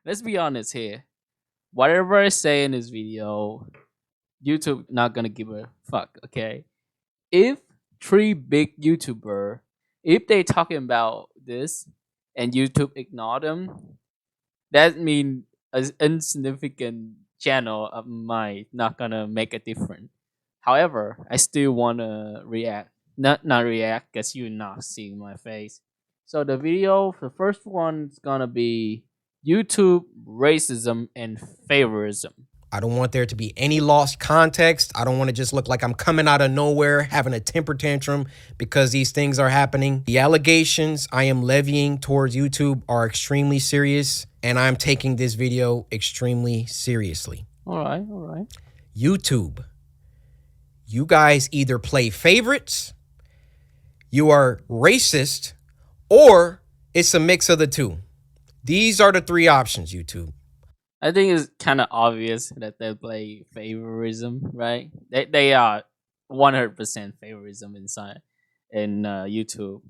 let's be honest here. Whatever I say in this video, YouTube not gonna give a fuck. Okay, if three big YouTuber, if they talking about this and YouTube ignore them, that mean an insignificant channel of mine not gonna make a difference. However, I still wanna react. Not react because you're not seeing my face. So the video, the first one is gonna be YouTube racism and favorism. I don't want there to be any lost context. I don't want to just look like I'm coming out of nowhere having a temper tantrum because these things are happening. The allegations I am levying towards YouTube are extremely serious, and I'm taking this video extremely seriously. All right. YouTube, you guys either play favorites, you are racist, or it's a mix of the two. These are the three options, YouTube. I think it's kind of obvious that they play favorism, right? They are 100% favorism inside in YouTube.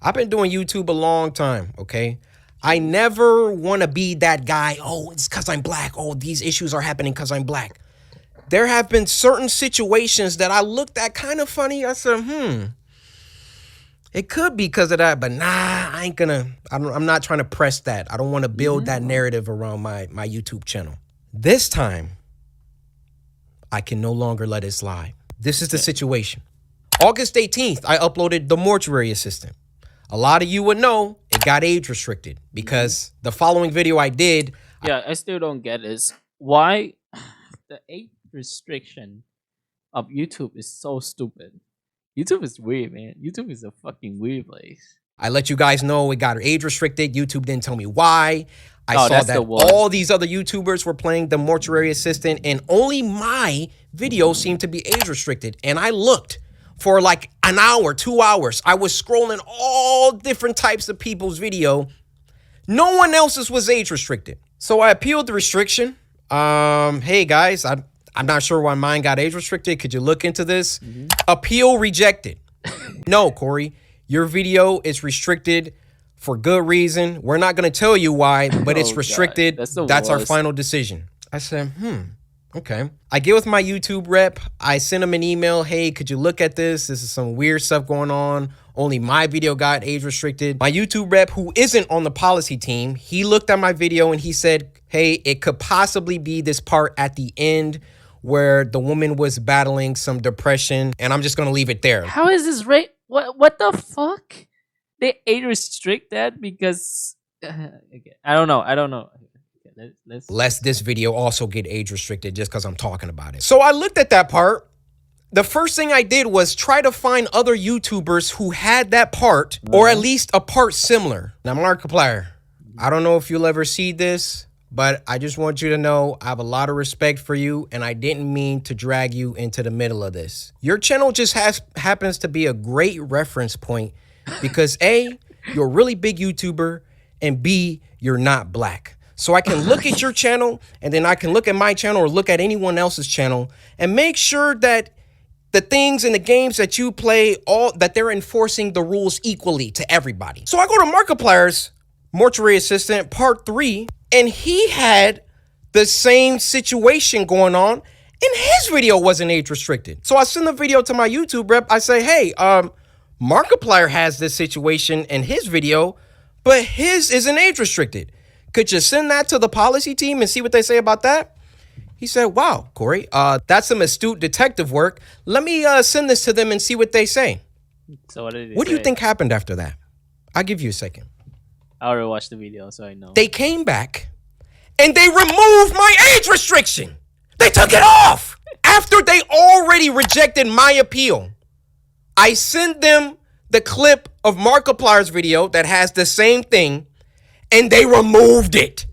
I've been doing YouTube a long time, okay? I never want to be that guy, oh, it's because I'm black. Oh, these issues are happening because I'm black. There have been certain situations that I looked at kind of funny. I said, it could be because of that, but nah, I'm not trying to press that. I don't want to build that narrative around my YouTube channel. This time, I can no longer let it slide. This is the situation. August 18th, I uploaded The Mortuary Assistant. A lot of you would know it got age restricted because the following video I did. Yeah, I still don't get is why the age restriction of YouTube is so stupid. YouTube is weird, man. YouTube is a fucking weird place. I let you guys know it got age restricted. YouTube didn't tell me why. I saw that all these other YouTubers were playing The Mortuary Assistant, and only my video seemed to be age restricted. And I looked for like an hour, 2 hours. I was scrolling all different types of people's video. No one else's was age restricted. So I appealed the restriction. Hey guys, I'm not sure why mine got age restricted. Could you look into this? Appeal rejected. No, Cory, your video is restricted for good reason. We're not going to tell you why, but it's restricted. That's our final decision. I said, okay. I get with my YouTube rep. I send him an email. Hey, could you look at this? This is some weird stuff going on. Only my video got age restricted. My YouTube rep, who isn't on the policy team, he looked at my video and he said, hey, it could possibly be this part at the end where the woman was battling some depression, and I'm just gonna leave it there. How is this right? What the fuck? They age restrict that because okay. I don't know. Okay, Lest this video also get age restricted just because I'm talking about it. So I looked at that part. The first thing I did was try to find other YouTubers who had that part, or at least a part similar. Now, Markiplier, I don't know if you'll ever see this, but I just want you to know I have a lot of respect for you, and I didn't mean to drag you into the middle of this. Your channel just happens to be a great reference point because A, you're a really big YouTuber, and B, you're not black. So I can look at your channel, and then I can look at my channel or look at anyone else's channel and make sure that the things and the games that you play, that they're enforcing the rules equally to everybody. So I go to Markiplier's Mortuary Assistant Part 3, and he had the same situation going on, and his video wasn't age restricted. So I send the video to my YouTube rep. I say, hey, Markiplier has this situation in his video, but his isn't age restricted. Could you send that to the policy team and see what they say about that? He said, wow, Cory, that's some astute detective work. Let me send this to them and see what they say. So what did they What do you think happened after that? I'll give you a second. I already watched the video, so I know. They came back and they removed my age restriction. They took it off after they already rejected my appeal. I sent them the clip of Markiplier's video that has the same thing, and they removed it.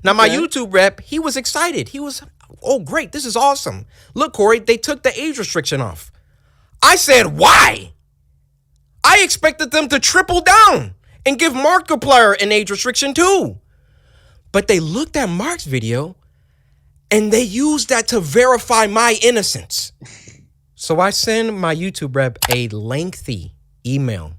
Now, my YouTube rep, he was excited. He was, oh, great, this is awesome. Look, Cory, they took the age restriction off. I said, why? I expected them to triple down and give Markiplier an age restriction too. But they looked at Mark's video and they used that to verify my innocence. So I send my YouTube rep a lengthy email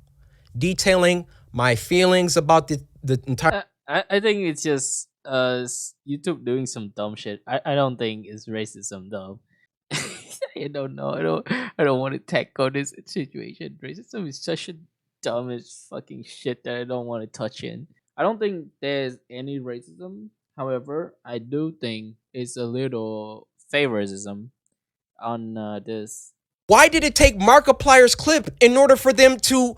detailing my feelings about the entire... I think it's just YouTube doing some dumb shit. I don't think it's racism though. I don't know. I don't want to tackle this situation. Racism is such a dumbest fucking shit that I don't want to touch in. I don't think there's any racism. However, I do think it's a little favoritism on this. Why did it take Markiplier's clip in order for them to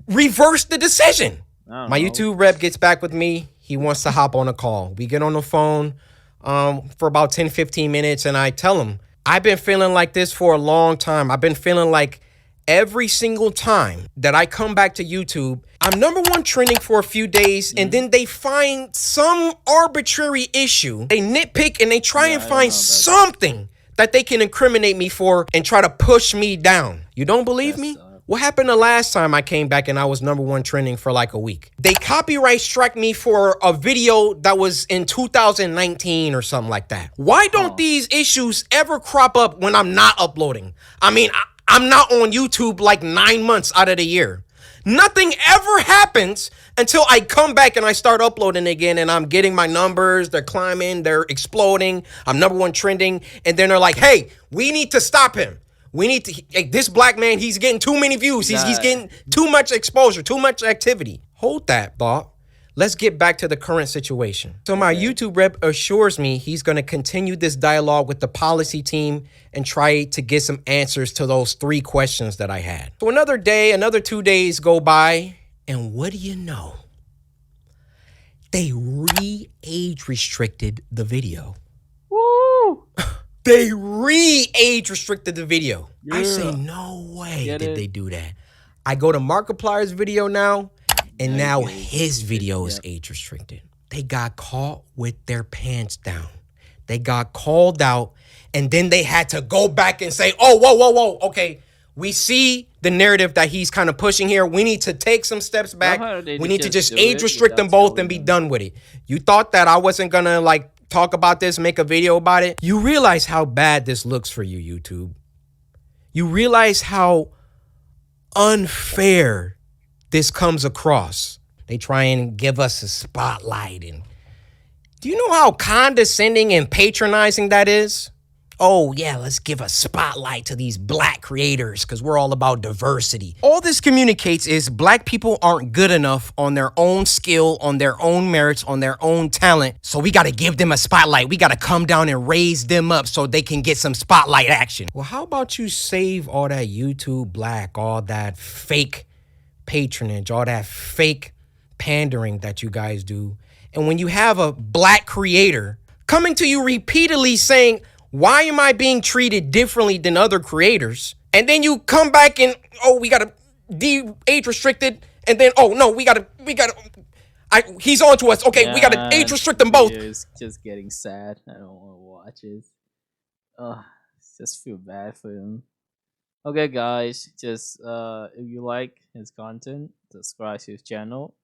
reverse the decision? I don't My know. YouTube rep gets back with me. He wants to hop on a call. We get on the phone for about 10, 15 minutes, and I tell him, I've been feeling like this for a long time. I've been feeling like every single time that I come back to YouTube, I'm #1 trending for a few days, and then they find some arbitrary issue. They nitpick and they try and find something that they can incriminate me for and try to push me down. You don't believe me? What happened the last time I came back and I was #1 trending for like a week? They copyright struck me for a video that was in 2019 or something like that. Why don't these issues ever crop up when I'm not uploading? I mean, I'm not on YouTube like 9 months out of the year. Nothing ever happens until I come back and I start uploading again, and I'm getting my numbers. They're climbing. They're exploding. I'm #1 trending. And then they're like, hey, we need to stop him. We need to, hey, this black man, he's getting too many views. He's getting too much exposure, too much activity. Hold that thought. Let's get back to the current situation. So my YouTube rep assures me he's going to continue this dialogue with the policy team and try to get some answers to those 3 questions that I had. So another day, another 2 days go by, and what do you know? They re-age restricted the video. Woo! They re-age restricted the video. Yeah. I say, no way did they do that. I go to Markiplier's video now, and now his video is age restricted. They got caught with their pants down. They got called out, and then they had to go back and say, oh, whoa. Okay, we see the narrative that he's kind of pushing here. We need to take some steps back. We need to just age restrict them both and be done with it. You thought that I wasn't going to like talk about this, make a video about it? You realize how bad this looks for you, YouTube. You realize how unfair this comes across. They try and give us a spotlight. And do you know how condescending and patronizing that is? Oh, yeah, let's give a spotlight to these black creators because we're all about diversity. All this communicates is black people aren't good enough on their own skill, on their own merits, on their own talent. So we got to give them a spotlight. We got to come down and raise them up so they can get some spotlight action. Well, how about you save all that YouTube black, all that fake patronage, all that fake pandering that you guys do. And when you have a black creator coming to you repeatedly saying, why am I being treated differently than other creators? And then you come back and, oh, we got to age restricted. And then, oh, no, he's on to us. Okay, we got to age restrict them both. It's just getting sad. I don't want to watch it. Just feel bad for him. Okay, guys, just if you like his content, subscribe to his channel.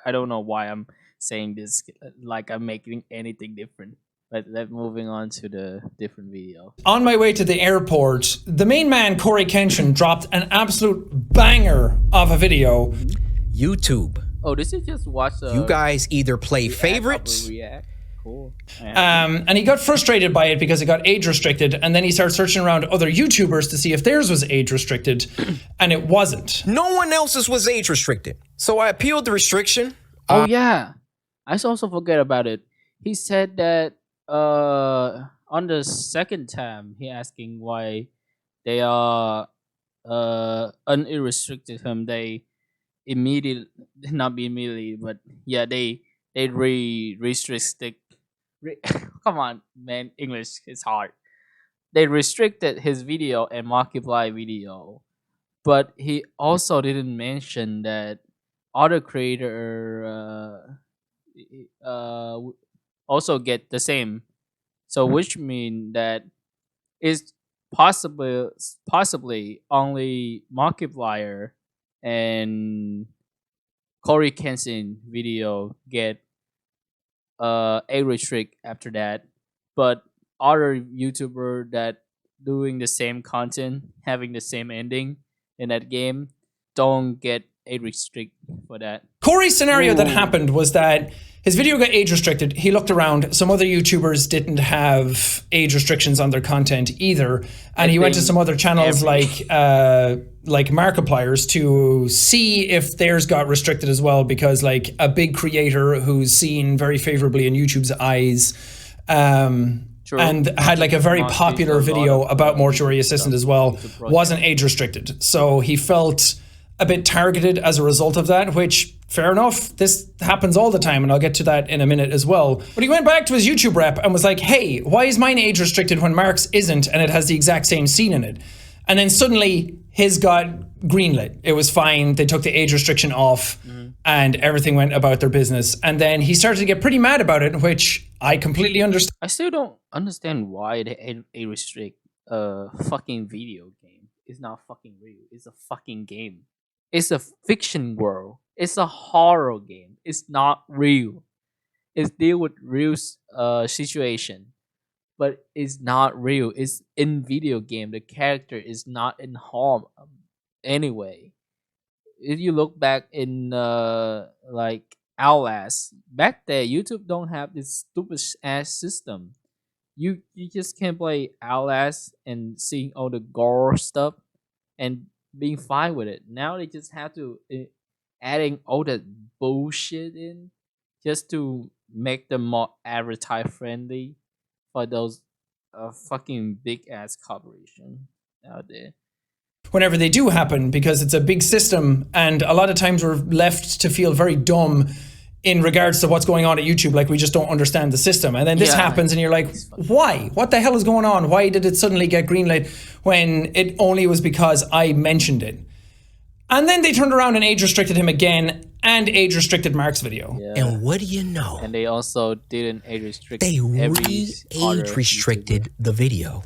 I don't know why I'm saying this like I'm making anything different. But let's moving on to the different video. On my way to the airport, the main man, Coryxkenshin, dropped an absolute banger of a video. YouTube. Oh, this is just watch you guys either play favorites. Cool. And he got frustrated by it because it got age restricted, and then he started searching around other YouTubers to see if theirs was age restricted, and it wasn't. No one else's was age restricted. So I appealed the restriction. Oh yeah, I also forget about it. He said that on the second time he asking why they are unrestricted him, they immediately, not immediately, but yeah, they restricted. Come on, man, English is hard. They restricted his video and Markiplier video, but he also didn't mention that other creator also get the same. So which mean that it's possibly only Markiplier and Coryxkenshin video get a restrict after that, but other YouTuber that doing the same content, having the same ending in that game, don't get a restrict for that. Cory's scenario that happened was that his video got age restricted. He looked around. Some other YouTubers didn't have age restrictions on their content either, and he went to some other channels like Markiplier's to see if theirs got restricted as well, because like a big creator who's seen very favorably in YouTube's eyes, and had like a very popular video about Mortuary Assistant as well, wasn't age restricted. So he felt a bit targeted as a result of that, which, fair enough, this happens all the time, and I'll get to that in a minute as well. But he went back to his YouTube rep and was like, hey, why is mine age restricted when Mark's isn't, and it has the exact same scene in it? And then suddenly his got greenlit. It was fine. They took the age restriction off and everything went about their business. And then he started to get pretty mad about it, which I completely understand. I still don't understand why they age restrict a fucking video game. It's not fucking real. It's a fucking game. It's a fiction world. It's a horror game. It's not real. It's deal with real situation, but it's not real. It's in video game. The character is not in harm anyway. If you look back in like Outlast, back there, YouTube don't have this stupid ass system. You just can't play Outlast and seeing all the gore stuff and being fine with it. Now they just have to adding all that bullshit in just to make them more advertise friendly for those fucking big ass corporation out there. Whenever they do happen, because it's a big system, and a lot of times we're left to feel very dumb in regards to what's going on at YouTube, like we just don't understand the system. And then this happens and you're like, why? What the hell is going on? Why did it suddenly get greenlit when it only was because I mentioned it? And then they turned around and age restricted him again and age restricted Mark's video. Yeah. And what do you know? And they also didn't age restrict. They re-age restricted the video.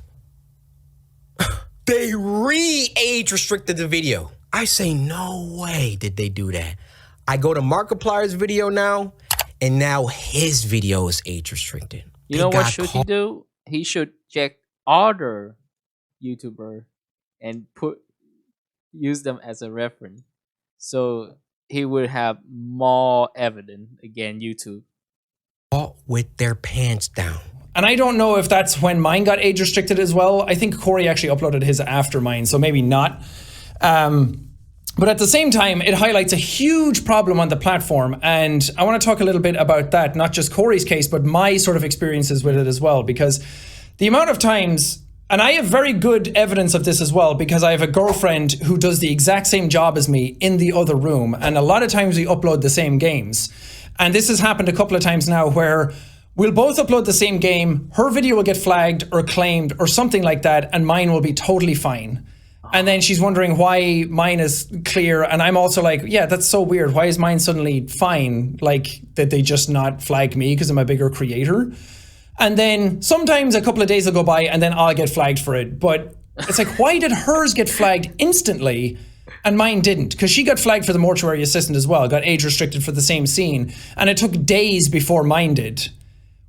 They re-age restricted the video. I say, no way did they do that. I go to Markiplier's video now, and now his video is age restricted. You know what should he do? He should check other YouTuber and use them as a reference, so he would have more evidence against YouTube. All with their pants down. And I don't know if that's when mine got age restricted as well. I think Cory actually uploaded his after mine, so maybe not. But at the same time, it highlights a huge problem on the platform. And I want to talk a little bit about that, not just Cory's case, but my sort of experiences with it as well. Because the amount of times, and I have very good evidence of this as well, because I have a girlfriend who does the exact same job as me in the other room. And a lot of times we upload the same games. And this has happened a couple of times now where we'll both upload the same game, her video will get flagged or claimed or something like that, and mine will be totally fine. And then she's wondering why mine is clear, and I'm also like, yeah, that's so weird. Why is mine suddenly fine? Like, did they just not flag me because I'm a bigger creator? And then sometimes a couple of days will go by and then I'll get flagged for it. But it's like, why did hers get flagged instantly and mine didn't? Because she got flagged for the Mortuary Assistant as well, got age restricted for the same scene, and it took days before mine did.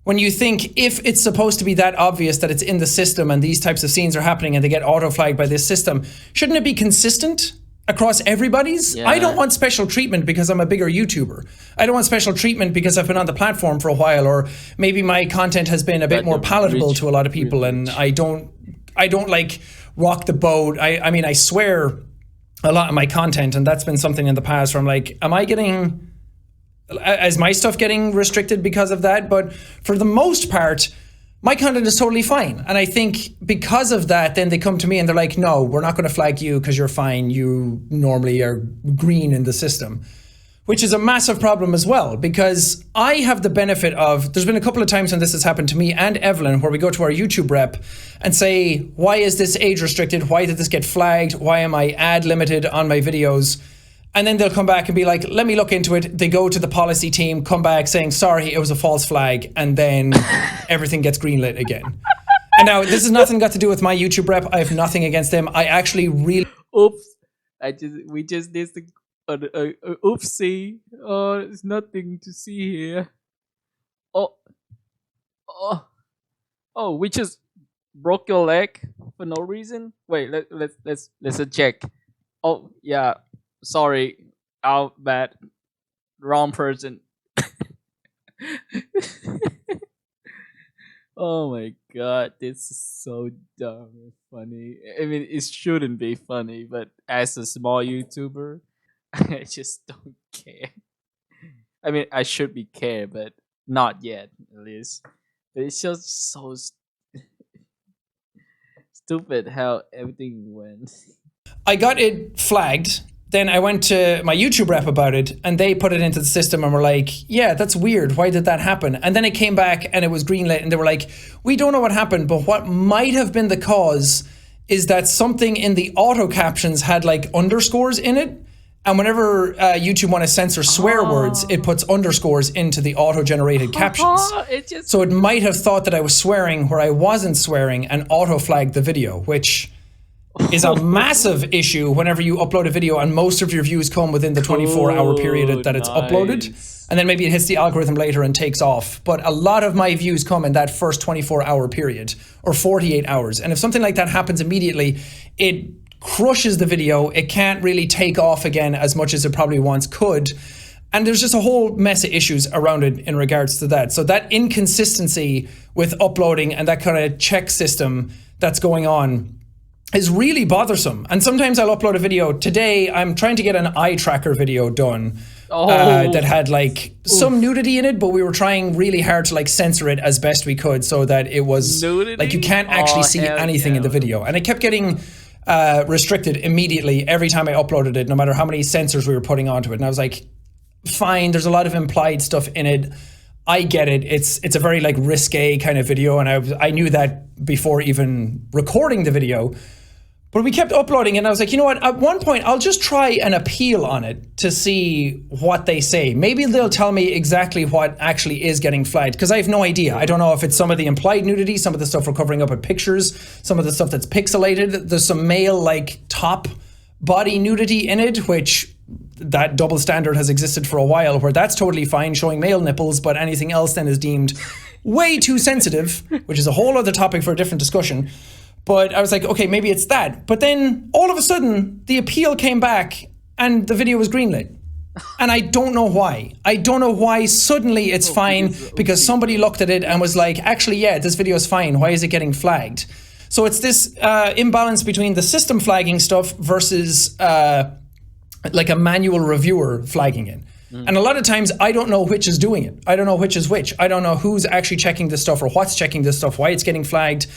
When you think, if it's supposed to be that obvious that it's in the system and these types of scenes are happening and they get auto-flagged by this system, shouldn't it be consistent across everybody's? Yeah. I don't want special treatment because I'm a bigger YouTuber. I don't want special treatment because I've been on the platform for a while, or maybe my content has been a bit more palatable to a lot of people, and I don't like rock the boat. I mean, I swear a lot of my content, and that's been something in the past where I'm like, is my stuff getting restricted because of that? But for the most part, my content is totally fine. And I think because of that, then they come to me and they're like, no, we're not going to flag you because you're fine. You normally are green in the system, which is a massive problem as well, because I have the benefit of, there's been a couple of times when this has happened to me and Evelyn, where we go to our YouTube rep and say, why is this age restricted? Why did this get flagged? Why am I ad limited on my videos? And then they'll come back and be like, let me look into it. They go to the policy team, come back saying, sorry, it was a false flag. And then everything gets greenlit again. And now this has nothing got to do with my YouTube rep. I have nothing against them. I actually really... Oops. We just did the oopsie. Oh, there's nothing to see here. Oh, we just broke your leg for no reason. Wait, let's check. Oh, yeah. Sorry, bad. wrong person. Oh my god, this is so dumb and funny. I mean, it shouldn't be funny, but as a small YouTuber, I just don't care. I mean, I should be care, but not yet, at least. But it's just so stupid how everything went. I got it flagged. Then I went to my YouTube rep about it, and they put it into the system and were like, yeah, that's weird. Why did that happen? And then it came back and it was greenlit, and they were like, we don't know what happened, but what might have been the cause is that something in the auto captions had like underscores in it. And whenever YouTube want to censor swear words, it puts underscores into the auto-generated captions. So it might have thought that I was swearing where I wasn't swearing and auto-flagged the video, which is a massive issue whenever you upload a video and most of your views come within the 24-hour period that it's uploaded. And then maybe it hits the algorithm later and takes off. But a lot of my views come in that first 24-hour period or 48 hours. And if something like that happens immediately, it crushes the video. It can't really take off again as much as it probably once could. And there's just a whole mess of issues around it in regards to that. So that inconsistency with uploading and that kind of check system that's going on is really bothersome. And sometimes I'll upload a video. Today, I'm trying to get an eye tracker video done that had like some nudity in it, but we were trying really hard to like censor it as best we could so that it was nudity? Like you can't actually see anything in the video. And it kept getting restricted immediately every time I uploaded it, no matter how many censors we were putting onto it. And I was like, fine, there's a lot of implied stuff in it. I get it. It's a very like risque kind of video, and I knew that before even recording the video. But we kept uploading it, and I was like, you know what? At one point, I'll just try an appeal on it to see what they say. Maybe they'll tell me exactly what actually is getting flagged, because I have no idea. I don't know if it's some of the implied nudity, some of the stuff we're covering up with pictures, some of the stuff that's pixelated. There's some male like top body nudity in it, which that double standard has existed for a while, where that's totally fine, showing male nipples, but anything else then is deemed way too sensitive, which is a whole other topic for a different discussion. But I was like, okay, maybe it's that. But then all of a sudden, the appeal came back and the video was greenlit. And I don't know why. I don't know why suddenly it's fine because somebody looked at it and was like, actually, yeah, this video is fine. Why is it getting flagged? So it's this imbalance between the system flagging stuff versus like a manual reviewer flagging it. And a lot of times I don't know which is doing it. I don't know which is which. I don't know who's actually checking this stuff or what's checking this stuff, why it's getting flagged.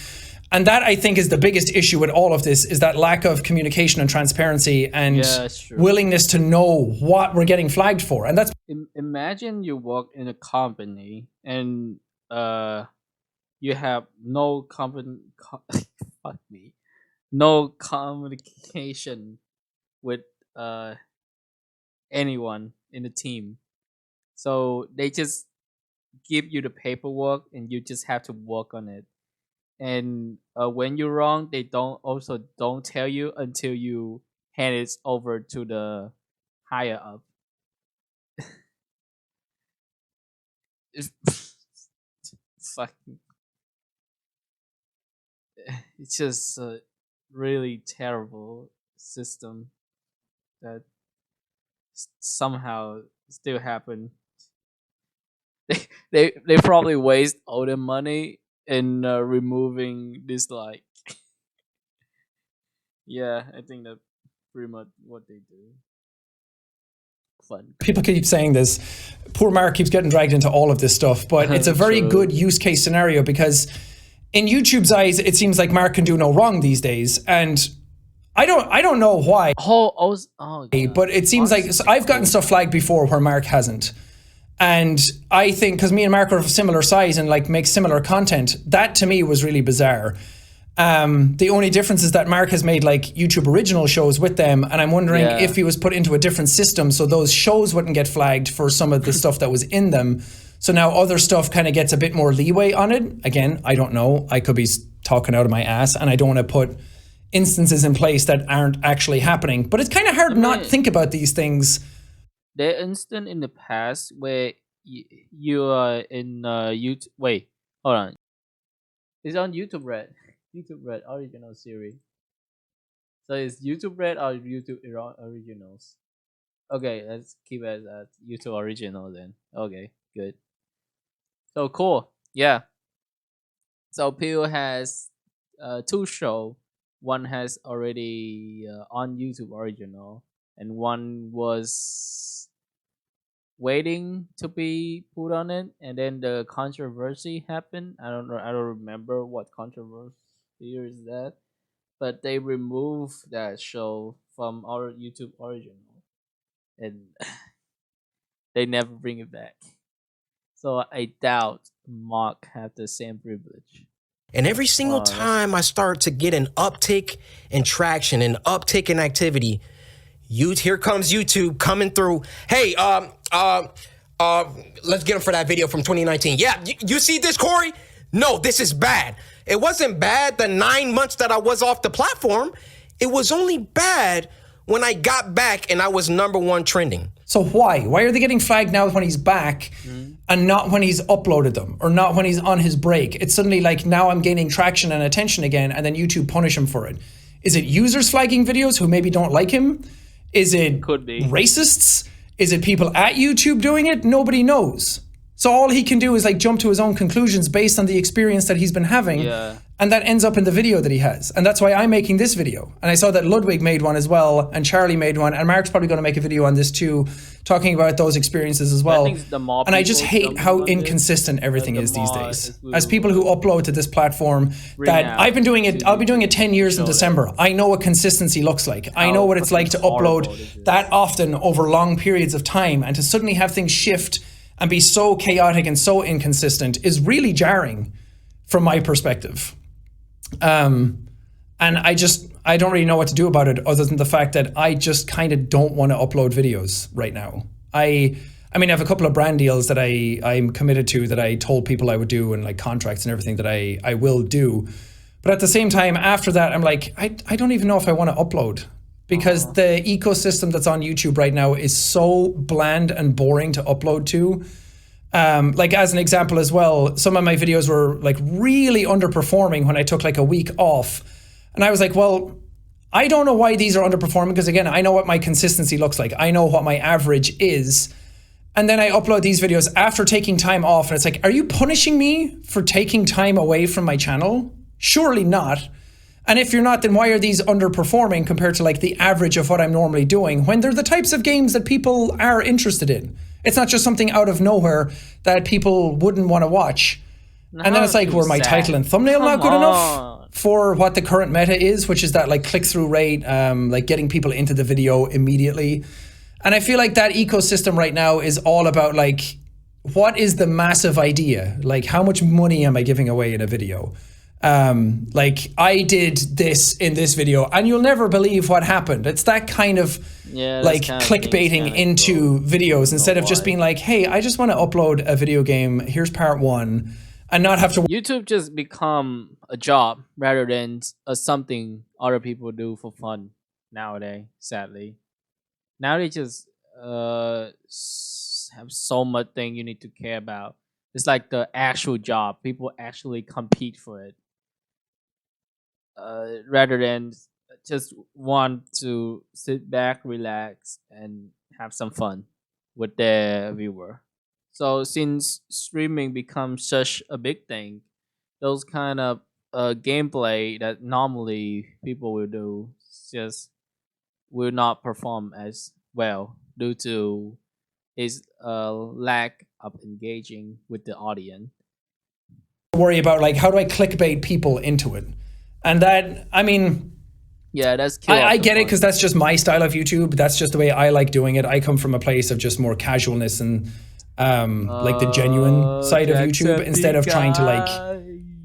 And that, I think, is the biggest issue with all of this, is that lack of communication and transparency and willingness to know what we're getting flagged for. And that's... Imagine you work in a company and you have no no communication with anyone in the team. So they just give you the paperwork and you just have to work on it. And when you're wrong, they don't tell you until you hand it over to the higher up. It's fucking. It's just a really terrible system that somehow still happen. They probably waste all their money in removing this, like... Yeah, I think that's pretty much what they do. Fun. People keep saying this. Poor Mark keeps getting dragged into all of this stuff, but it's a very good use case scenario because in YouTube's eyes, it seems like Mark can do no wrong these days, and I don't know why. But it seems like I've gotten stuff flagged before where Mark hasn't. And I think, because me and Mark are of similar size and like make similar content, that to me was really bizarre. The only difference is that Mark has made like YouTube original shows with them, and I'm wondering if he was put into a different system so those shows wouldn't get flagged for some of the stuff that was in them. So now other stuff kind of gets a bit more leeway on it. Again, I don't know. I could be talking out of my ass, and I don't want to put instances in place that aren't actually happening. But it's kind of hard not think about these things. There are instances in the past where you are in YouTube. Wait, hold on. It's on YouTube Red. YouTube Red original series. So it's YouTube Red or YouTube Originals? Okay, let's keep it as YouTube original then. Okay, good. So cool. Yeah. So Peel has two show. One has already on YouTube original, and one was waiting to be put on it, and then the controversy happened. I don't know. I don't remember what controversy is that, but they removed that show from our YouTube original, and they never bring it back. So I doubt Mark have the same privilege. And every single time I start to get an uptick in traction, an uptick in activity, here comes YouTube coming through. Hey, let's get him for that video from 2019. Yeah, you see this, Cory? No, this is bad. It wasn't bad the 9 months that I was off the platform. It was only bad when I got back and I was #1 trending. So why? Why are they getting flagged now when he's back and not when he's uploaded them or not when he's on his break? It's suddenly like now I'm gaining traction and attention again and then YouTube punish him for it. Is it users flagging videos who maybe don't like him? Is it Could be racists? Is it people at YouTube doing it? Nobody knows. So all he can do is like jump to his own conclusions based on the experience that he's been having. Yeah. And that ends up in the video that he has. And that's why I'm making this video. And I saw that Ludwig made one as well, and Charlie made one, and Mark's probably going to make a video on this too, talking about those experiences as well. And I just hate how inconsistent everything is these days. As people who upload to this platform, that I've been doing it, I'll be doing it 10 years in December. I know what consistency looks like. I know what it's like to upload that often over long periods of time, and to suddenly have things shift and be so chaotic and so inconsistent is really jarring from my perspective. And I don't really know what to do about it other than the fact that I just kind of don't want to upload videos right now. I mean, I have a couple of brand deals that I'm committed to that I told people I would do, and like contracts and everything that I will do. But at the same time, after that, I'm like, I don't even know if I want to upload, because the ecosystem that's on YouTube right now is so bland and boring to upload to. Like as an example as well, some of my videos were like really underperforming when I took like a week off. And I was like, well, I don't know why these are underperforming, because again, I know what my consistency looks like. I know what my average is. And then I upload these videos after taking time off. And it's like, are you punishing me for taking time away from my channel? Surely not. And if you're not, then why are these underperforming compared to like the average of what I'm normally doing, when they're the types of games that people are interested in? It's not just something out of nowhere that people wouldn't want to watch. And then it's like, were my title and thumbnail not good enough for what the current meta is, which is that like click-through rate, like getting people into the video immediately. And I feel like that ecosystem right now is all about like, what is the massive idea? Like, how much money am I giving away in a video? Like, I did this in this video and you'll never believe what happened. It's that kind of like clickbaiting into videos, instead of just being like, hey, I just want to upload a video game. Here's part 1, and not have to. YouTube just become a job rather than something other people do for fun nowadays, sadly. Now they just have so much thing you need to care about. It's like the actual job. People actually compete for it. Rather than just want to sit back, relax, and have some fun with their viewer. So since streaming becomes such a big thing, those kind of gameplay that normally people will do just will not perform as well due to its lack of engaging with the audience. Worry about like, how do I clickbait people into it? And that, I mean, yeah, that's I get it, because that's just my style of YouTube. That's just the way I like doing it. I come from a place of just more casualness and like the genuine side of YouTube, instead of trying to like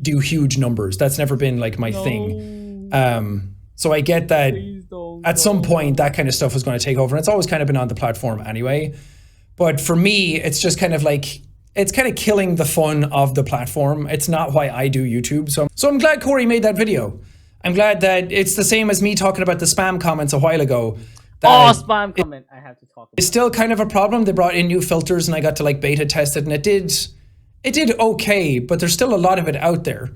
do huge numbers. That's never been like my thing. So I get that at some point that kind of stuff was going to take over, and it's always kind of been on the platform anyway. But for me, it's just kind of like, it's kind of killing the fun of the platform. It's not why I do YouTube. So I'm glad Cory made that video. I'm glad that it's the same as me talking about the spam comments a while ago. Spam comment. I have to talk about. It's still kind of a problem. They brought in new filters and I got to like beta test it, and it did okay, but there's still a lot of it out there.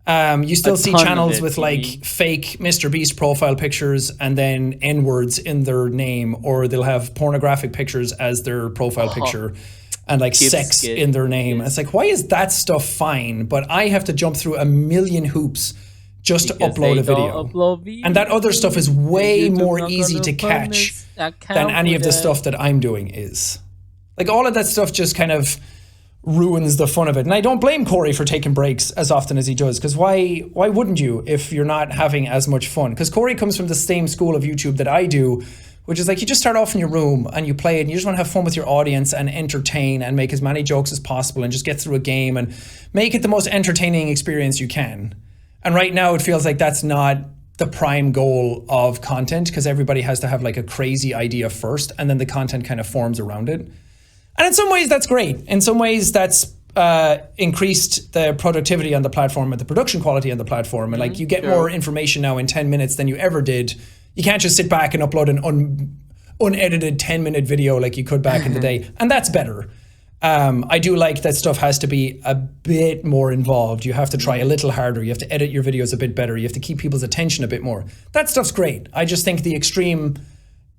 You still see ton of channels it, with you like mean? fake Mr. Beast profile pictures and then N words in their name, or they'll have pornographic pictures as their profile Oh, picture and like keeps sex in their name. get It's like, why is that stuff fine, but I have to jump through a million hoops just to because upload they a don't video? upload And that other stuff is videos, and way YouTube more not easy gonna to fund catch this than account any for of the that. stuff that I'm doing is. Like all of that stuff just kind of ruins the fun of it. And I don't blame Cory for taking breaks as often as he does, because why wouldn't you if you're not having as much fun? Because Cory comes from the same school of YouTube that I do, which is like you just start off in your room and you play it and you just want to have fun with your audience and entertain and make as many jokes as possible and just get through a game and make it the most entertaining experience you can. And right now it feels like that's not the prime goal of content, because everybody has to have like a crazy idea first and then the content kind of forms around it. And in some ways, that's great. In some ways, that's increased the productivity on the platform and the production quality on the platform. And like you get more information now in 10 minutes than you ever did. You can't just sit back and upload an unedited 10-minute video like you could back in the day. And that's better. I do like that stuff has to be a bit more involved. You have to try a little harder. You have to edit your videos a bit better. You have to keep people's attention a bit more. That stuff's great. I just think the extreme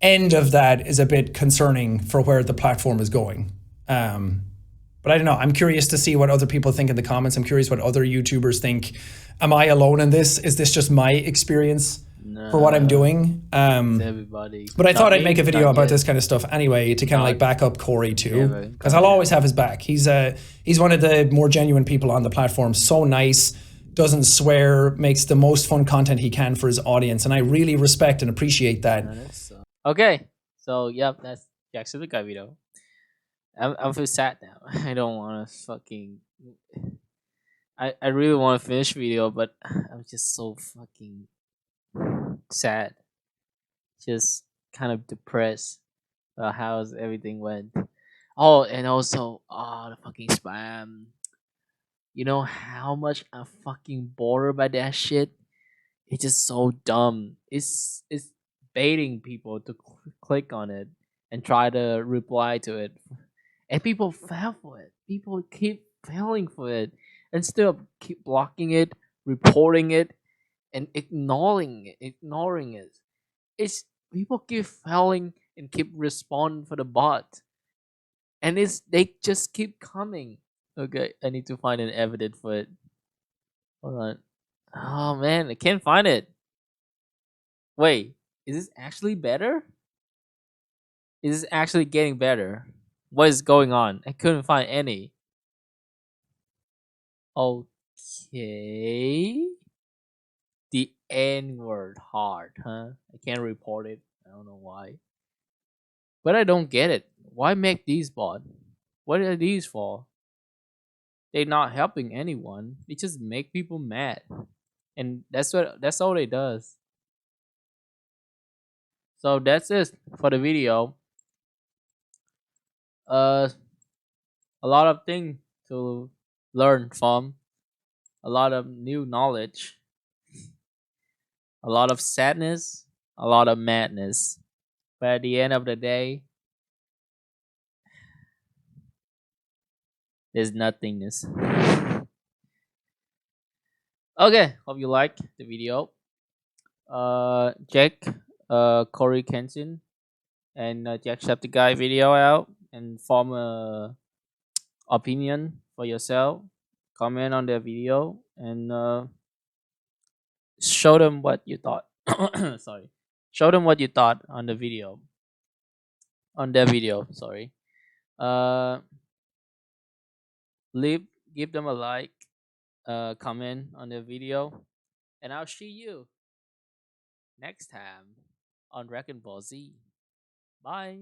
end of that is a bit concerning for where the platform is going. But I don't know. I'm curious to see what other people think in the comments. I'm curious what other YouTubers think. Am I alone in this? Is this just my experience for what I'm doing? Everybody. But I Not thought I'd me, make a video not about yet. this kind of stuff anyway, to kind of like back up Cory too, Never. because I'll always have his back. He's one of the more genuine people on the platform. So nice, doesn't swear, makes the most fun content he can for his audience, and I really respect and appreciate that. Okay, so yep, that's Jacksepticeye video. I feel sad now. I don't want to fucking. I really want to finish video, but I'm just so fucking sad. Just kind of depressed about how everything went. Oh, and also, the fucking spam. You know how much I'm fucking bored by that shit? It's just so dumb. It's baiting people to click on it and try to reply to it, and people fell for it. People keep falling for it, instead of keep blocking it, reporting it, and ignoring it. It's people keep falling and keep responding for the bot, and they just keep coming. Okay, I need to find an evidence for it. Hold on. Oh man, I can't find it. Wait, is this actually better? Is this actually getting better? What is going on? I couldn't find any. Okay. The N word hard, huh? I can't report it. I don't know why. But I don't get it. Why make these bot? What are these for? They're not helping anyone. They just make people mad. And that's all it does. So that's it for the video. Uh a lot of things to learn from, a lot of new knowledge, a lot of sadness, a lot of madness. But at the end of the day, there's nothingness. Okay, hope you liked the video. Check Coryxkenshin and Jacksepticeye video out and form a opinion for yourself. Comment on their video and show them what you thought. Sorry, show them what you thought on the video. On their video, sorry. Uh, leave, give them a like, comment on their video, and I'll see you next time on Dragon Ball Z. Bye.